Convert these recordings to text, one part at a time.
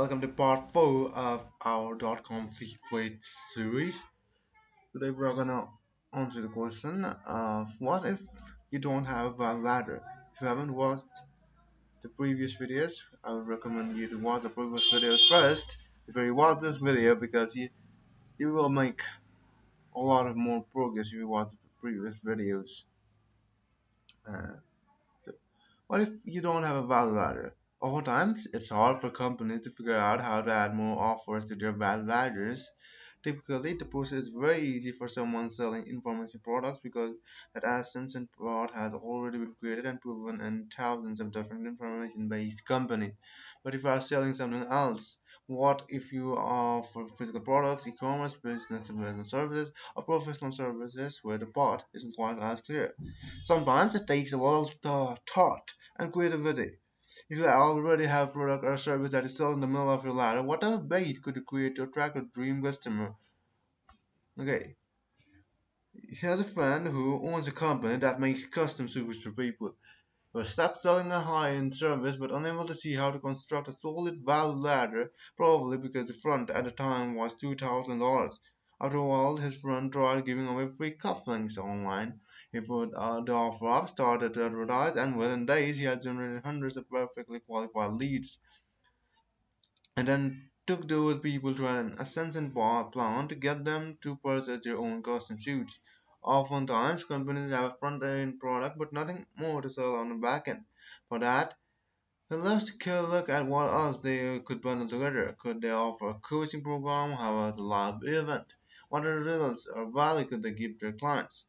welcome to part 4 of our .com secret series. Today we're gonna answer the question of what if you don't have a valid ladder. If you haven't watched the previous videos, I would recommend you to watch the previous videos first before you watch this video because you will make a lot of more progress if you watch the previous videos. Uh, so what if you don't have a valid ladder? Oftentimes, it's hard for companies to figure out how to add more offers to their valid ladders. Typically, the process is very easy for someone selling information products because that essence and part has already been created and proven in thousands of different information-based companies. But if you are selling something else, what if you offer physical products, e-commerce, business services, or professional services where the part isn't quite as clear? Sometimes it takes a little thought and creativity. If you already have a product or service that is still in the middle of your ladder, what other bait could you create to attract a dream customer? Okay, here's a friend who owns a company that makes custom suits for people. He was stuck selling a high-end service but unable to see how to construct a solid value ladder, probably because the front at the time was $2,000. After a while, his friend tried giving away free cufflinks online. He put the offer up, started to advertise, and within days he had generated hundreds of perfectly qualified leads. And then took those people to an Ascension plant to get them to purchase their own custom suits. Oftentimes, companies have a front-end product but nothing more to sell on the back end. For that, let's take a look at what else they could bundle together. Could they offer a coaching program? How about a live event? What other results or value could they give their clients?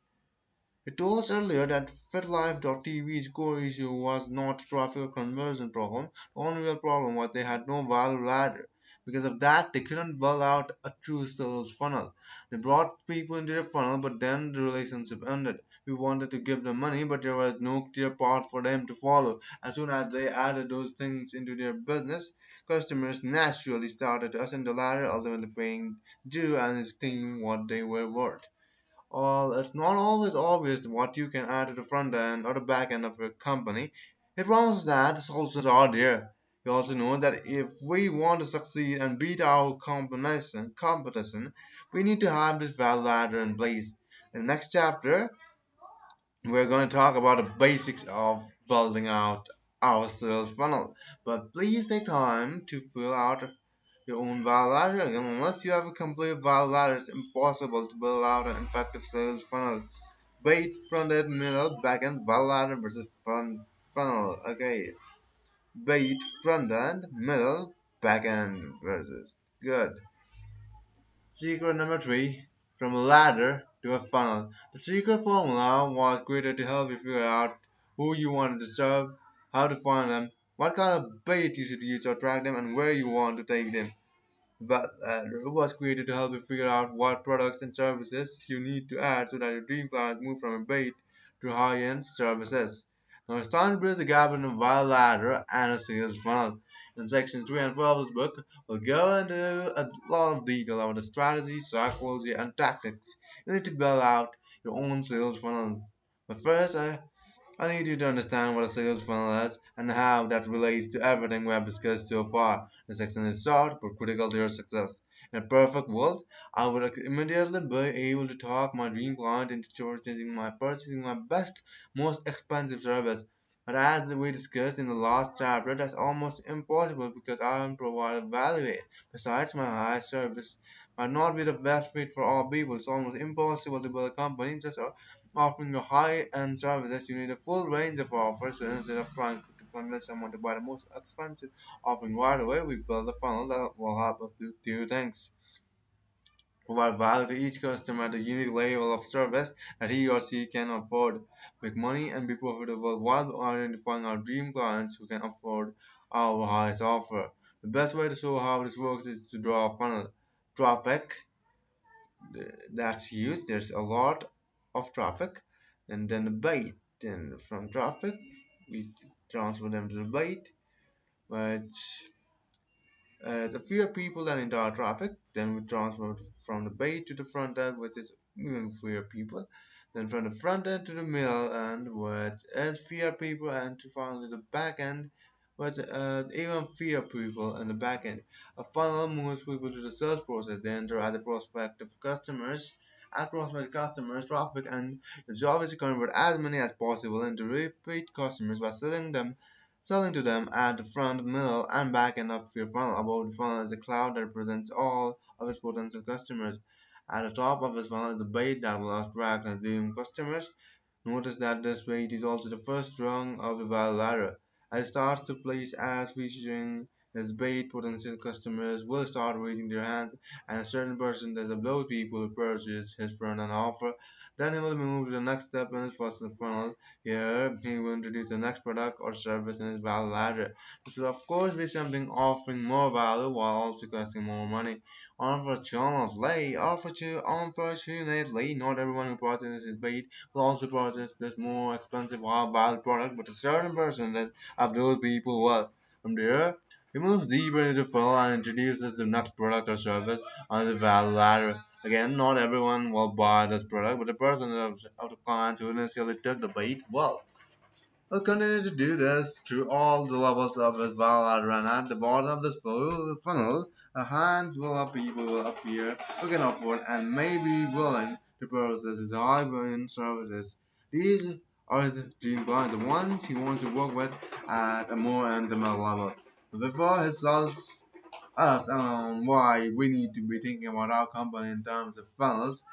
We told us earlier that FitLife.tv's core issue was not a traffic or conversion problem. The only real problem was they had no value ladder. Because of that, they couldn't build out a true sales funnel. They brought people into the funnel, but then the relationship ended. We wanted to give them money, but there was no clear path for them to follow. As soon as they added those things into their business, customers naturally started to ascend the ladder, ultimately paying Drew and his team what they were worth. It's not always obvious what you can add to the front end or the back end of your company. It promises that the solutions are there. You also know that if we want to succeed and beat our competition, we need to have this value ladder in place. In the next chapter, we're going to talk about the basics of building out our sales funnel. But please take time to fill out your own value ladder. Again, unless you have a complete value ladder, it's impossible to build out an effective sales funnel. Bait, front end, middle, back end, value ladder versus front funnel. Okay, bait, front end, middle, back end versus good. Secret number three: from a ladder to a funnel. The secret formula was created to help you figure out who you wanted to serve, how to find them, what kind of bait you should use to attract them, and where you want to take them. That was created to help you figure out what products and services you need to add so that your dream clients move from a bait to high-end services. Now it's time to bridge the gap in a wild ladder and a sales funnel. In sections 3 and 4 of this book, we'll go into a lot of detail about the strategy, psychology, and tactics you need to build out your own sales funnel. But first, I need you to understand what a sales funnel is and how that relates to everything we have discussed so far. The section is short but critical to your success. In a perfect world, I would immediately be able to talk my dream client into purchasing my best, most expensive service. But as we discussed in the last chapter, that's almost impossible because I don't provide value. Besides, my high service might not be the best fit for all people. It's almost impossible to build a company just offering a high-end services. You need a full range of offers, so instead of trying to convince someone to buy the most expensive offering right away, we build a funnel that will help us do two things: provide value to each customer at a unique level of service that he or she can afford, make money, and be profitable while identifying our dream clients who can afford our highest offer. The best way to show how this works is to draw a funnel. Traffic, that's huge. There's a lot of traffic, and then the bait. Then from traffic, we transfer them to the bait, which the fewer people than entire traffic. Then we transfer from the bait to the front end, which is even fewer people. Then from the front end to the middle end, which is fewer people, and to finally the back end, but even fewer people in the back end. A funnel moves people to the sales process. They enter as a prospective customers, as prospective customers traffic, and the job is to convert as many as possible into repeat customers by selling to them at the front, middle, and back end of your funnel. Above the funnel is a cloud that represents all of its potential customers. At the top of this funnel is the bait that will attract and redeem customers. Notice that this weight is also the first rung of the value ladder. As it starts to place ads featuring his bait, potential customers will start raising their hands, and a certain percentage of those people will purchase his front end offer. Then he will move to the next step in his first funnel. Here, he will introduce the next product or service in his value ladder. This will, of course, be something offering more value while also costing more money. Unfortunately, not everyone who purchases his bait will also purchase this more expensive high-value product, but a certain percentage of those people will. From there, he moves deeper into the funnel and introduces the next product or service on the value ladder. Again, not everyone will buy this product, but the percentage of the clients who initially took the bait will. We'll continue to do this through all the levels of this value ladder, and at the bottom of this funnel, a handful of people will appear who can afford and may be willing to purchase his high-volume services. These are his dream clients, the ones he wants to work with at a more intimate level. But before he sells us on why we need to be thinking about our company in terms of funnels,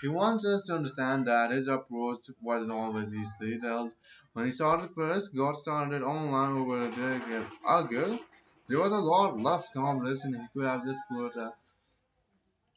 he wants us to understand that his approach wasn't always this detailed. When he got started online over a decade ago, there was a lot less competition. He could have just put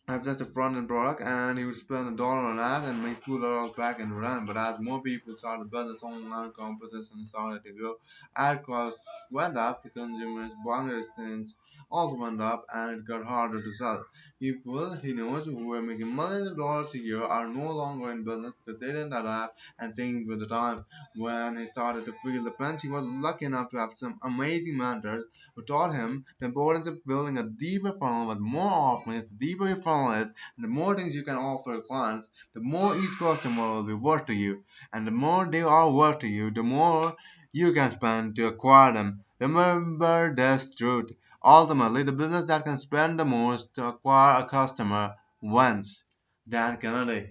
have just a front end product and he would spend $1 on that and make $2 back and run. But as more people started business online, competition started to grow. Ad costs went up, the consumers' buying resistance also went up, and it got harder to sell. People he knows who were making millions of dollars a year are no longer in business because they didn't adapt and change with the time. When he started to feel the pinch, he was lucky enough to have some amazing mentors who taught him the importance of building a deeper funnel with more offerings. The deeper your funnel is, and the more things you can offer clients, the more each customer will be worth to you. And the more they are worth to you, the more you can spend to acquire them. Remember this truth. Ultimately, the business that can spend the most to acquire a customer wins. Dan Kennedy.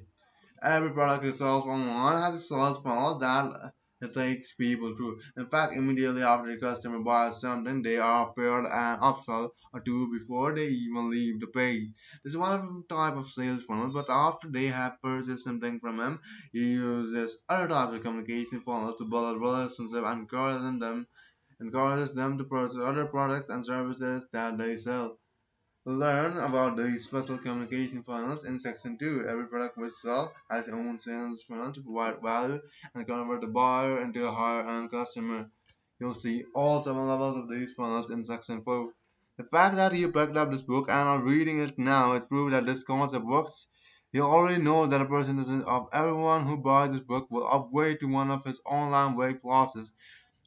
Every product you sell online has a sales funnel that it takes people through. In fact, immediately after the customer buys something, they are offered an upsell or two before they even leave the page. This is one type of sales funnel, but after they have purchased something from him, he uses other types of communication funnels to build a relationship and encourages them to purchase other products and services that they sell. Learn about these special communication funnels in section 2. Every product we sell has its own sales funnel to provide value and convert the buyer into a higher end customer. You'll see all 7 levels of these funnels in section 4. The fact that you picked up this book and are reading it now is proof that this concept works. You already know that a percentage of everyone who buys this book will upgrade to one of his online weight classes.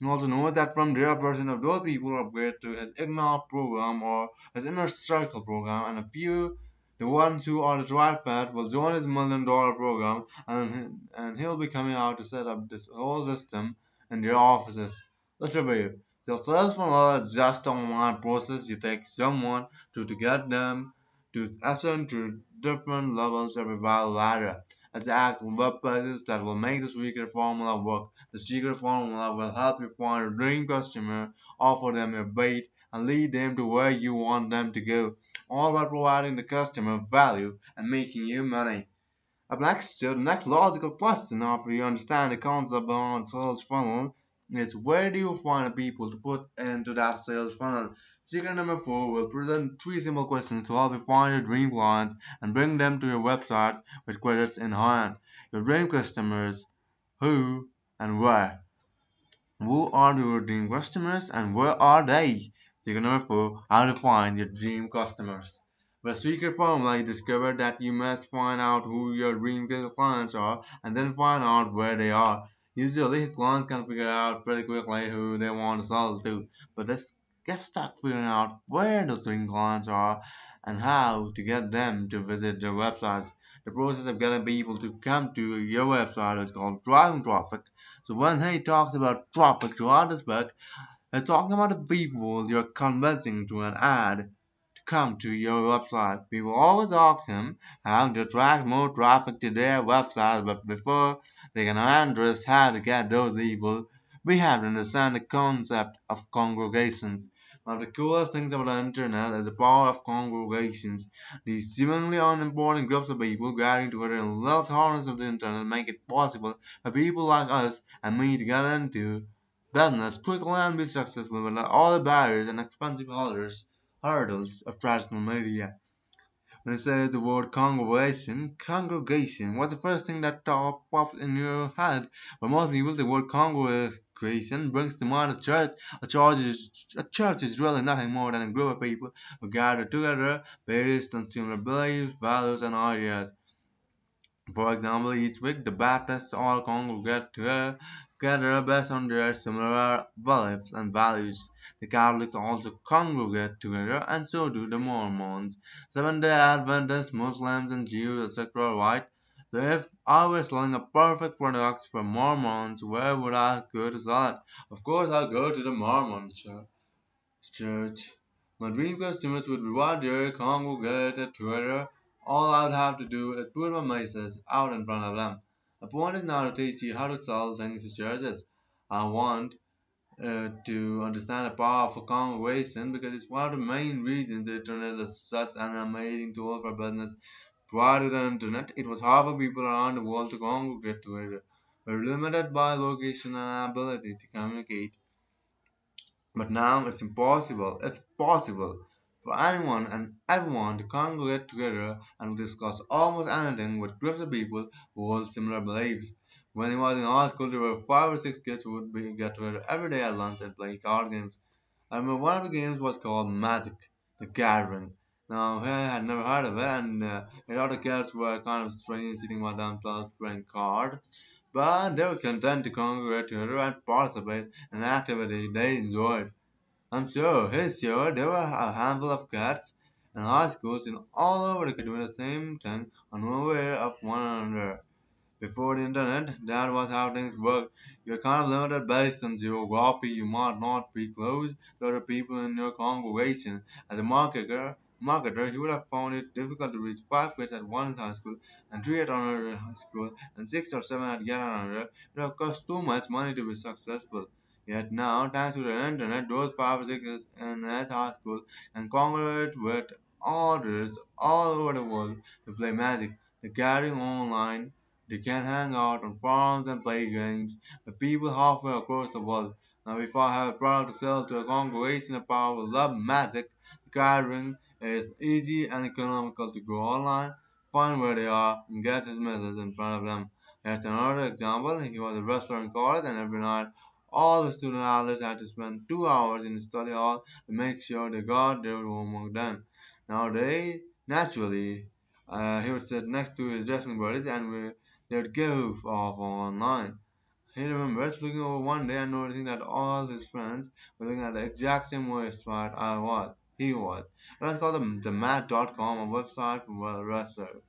You also know that from there, a percent of those people upgrade to his Ignite program or his Inner Circle program, and a few, the ones who are the right fit, will join his $1 million program, and he'll be coming out to set up this whole system in their offices. Let's review. So sales funnel is just an online process. You take someone to get them to ascend to different levels of a value ladder. It's actual web pages that will make the secret formula work. The secret formula will help you find a dream customer, offer them a bait, and lead them to where you want them to go, all while providing the customer value and making you money. Up next, so the next logical question after you understand the concept behind sales funnel is where do you find the people to put into that sales funnel? Secret number 4 will present 3 simple questions to help you find your dream clients and bring them to your website with credits in hand. Your dream customers, who and where? Who are your dream customers and where are they? Secret number 4, how to find your dream customers. With a secret formula, you discover that you must find out who your dream clients are and then find out where they are. Usually, his clients can figure out pretty quickly who they want to sell to, but let's get stuck figuring out where those dream clients are and how to get them to visit their websites. The process of getting people to come to your website is called driving traffic. So when he talks about traffic throughout this book, We're talking about the people you're convincing to an ad to come to your website. People always ask him how to attract more traffic to their website, but before they can address how to get those people, we have to understand the concept of congregations. One of the coolest things about the internet is the power of congregations. These seemingly unimportant groups of people gathering together in little corners of the internet make it possible for people like us and me to get into business quickly and be successful without all the barriers and expensive hurdles of traditional media. When you say the word congregation, what's the first thing that pops in your head? For most people, the word congregation brings to mind a church. A church is really nothing more than a group of people who gather together based on similar beliefs, values, and ideas. For example, each week the Baptists all congregate together based on their similar beliefs and values. The Catholics also congregate together, and so do the Mormons. Seventh-day Adventists, Muslims, and Jews, etc. Right? So if I were selling a perfect product for Mormons, where would I go to sell it? Of course, I'll go to the Mormon church. My dream customers would be right there, congregated together. All I would have to do is put my message out in front of them. The point is now to teach you how to sell things to churches. I want to understand the power of a congregation because it's one of the main reasons the internet is such an amazing tool for business. Prior to the internet, it was hard for people around the world to congregate together. We're limited by location and ability to communicate. But now it's impossible. It's possible for anyone and everyone to congregate together and discuss almost anything with groups of people who hold similar beliefs. When I was in high school, there were 5 or 6 kids who would get together every day at lunch and play card games. I remember one of the games was called Magic the Gathering. Now, I had never heard of it, and the other kids were kind of strange sitting by themselves playing cards. But they were content to congregate together and participate in an activity they enjoyed. Sure, there were a handful of cats in high schools in all over the country doing the same thing, unaware of one another. Before the internet, that was how things worked. You're kind of limited based on geography. You might not be close to other people in your congregation. As a marketer, you would have found it difficult to reach 5 kids at one high school and three at another high school and 6 or 7 at yet another. It would have cost too much money to be successful. Yet now, thanks to the internet, those 5 or 6 in that high school can congregate with others all over the world to play Magic. The gathering online they can hang out on farms and play games with people halfway across the world. Now, if I have a product to sell to a congregation of people who love magic, the gathering is easy and economical to go online, find where they are, and get his message in front of them. Here's another example. He was a wrestler in college, and every night all the student athletes had to spend 2 hours in the study hall to make sure they got their homework done. Naturally, he would sit next to his wrestling buddies and they would goof off online. He remembers looking over one day and noticing that all his friends were looking at the exact same website he was. It was called the Mat.com, a website for wrestlers.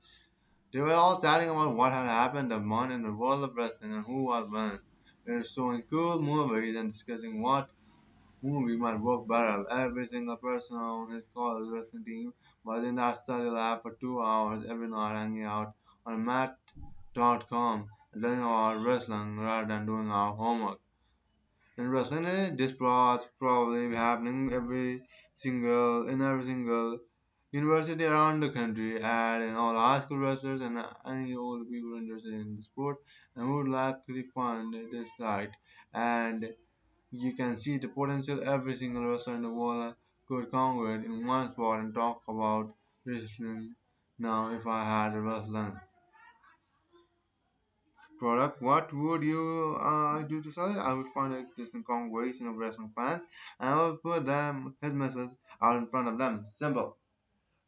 They were all chatting about what had happened that month in the world of wrestling and who was winning. They were showing cool movies and discussing what movie might work better. Every single person on his college wrestling team was in that study lab for 2 hours every night hanging out on Mat.com and learning about wrestling rather than doing our homework. In wrestling, this was probably happening every single university around the country, and in all high school wrestlers and any older people interested in the sport and who would likely find this site. And you can see the potential every single wrestler in the world could congregate in one spot and talk about wrestling. Now, if I had a wrestling product, what would you do to sell it? I would find an existing congregation of wrestling fans and I would put them his message out in front of them. Simple.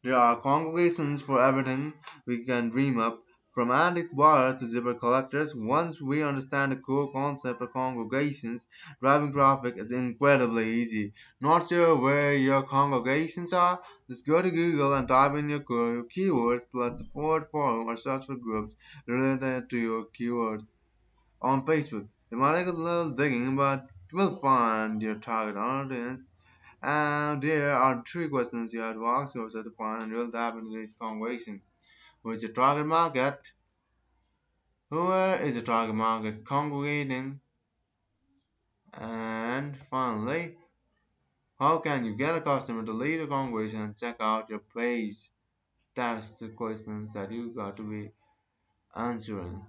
There are congregations for everything we can dream up, from antique buyers to zipper collectors. Once we understand the core concept of congregations, driving traffic is incredibly easy. Not sure where your congregations are? Just go to Google and type in your keywords plus the word forum or search for groups related to your keywords on Facebook. It might take a little digging, but will find your target audience. And there are three questions you have to ask yourself to find real tap into this conversation. Who is your target market? Where is the target market congregating? And finally, how can you get a customer to leave the conversation and check out your page? That's the questions that you got to be answering.